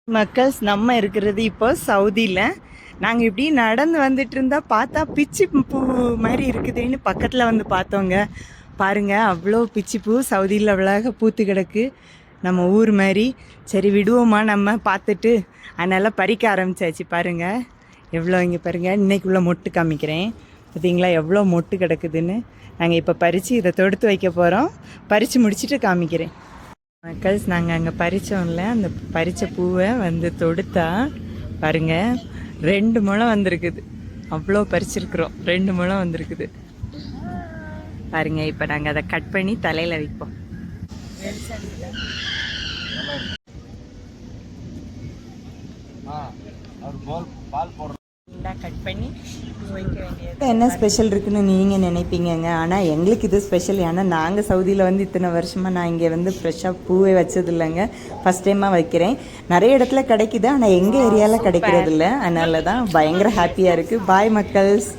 மக்கள்ஸ் நம்ம இருக்கிறது இப்போ சவுதியில். நாங்கள் இப்படி நடந்து வந்துட்டு இருந்தால் பார்த்தா பிச்சி பூ மாதிரி இருக்குதுன்னு பக்கத்தில் வந்து பார்த்தோங்க. பாருங்கள், அவ்வளோ பிச்சி பூ சவுதியில் அவ்வளோ பூத்து கிடக்கு, நம்ம ஊர் மாதிரி. சரி விடுவோமா நம்ம பார்த்துட்டு, அதனால் பறிக்க ஆரம்பித்தாச்சு. பாருங்கள் எவ்வளோ, இங்கே பாருங்கள், இன்னைக்குள்ள மொட்டு காமிக்கிறேன். பார்த்தீங்களா எவ்வளோ மொட்டு கிடக்குதுன்னு. நாங்கள் இப்போ பறித்து இதை தொடுத்து வைக்க போகிறோம். பறித்து முடிச்சுட்டு காமிக்கிறேன். மக்கள்ஸ், நாங்கள் அங்கே பறித்தோம்ல, அந்த பறித்த பூவை வந்து தொடுத்தா பாருங்கள் 2 முழம் வந்திருக்குது. அவ்வளோ பறிச்சிருக்கிறோம், 2 முழம் வந்திருக்குது பாருங்கள். இப்போ நாங்கள் அதை கட் பண்ணி தலையில் வைப்போம். கட் பண்ணி வைக்க வேண்டியது. என்ன ஸ்பெஷல் இருக்குன்னு நீங்கள் நினைப்பீங்கங்க, ஆனால் எங்களுக்கு இது ஸ்பெஷல். ஏன்னா நாங்கள் சவுதியில் வந்து இத்தனை வருஷமாக நான் இங்கே வந்து ஃப்ரெஷ்ஷாக பூவே வச்சது இல்லைங்க, ஃபஸ்ட் டைமாக வைக்கிறேன். நிறைய இடத்துல கிடைக்குது, ஆனால் எங்கள் ஏரியாவில் கிடைக்கிறது இல்லை. அதனால தான் பயங்கர ஹாப்பியாக இருக்குது. பாய் மக்கள்ஸ்.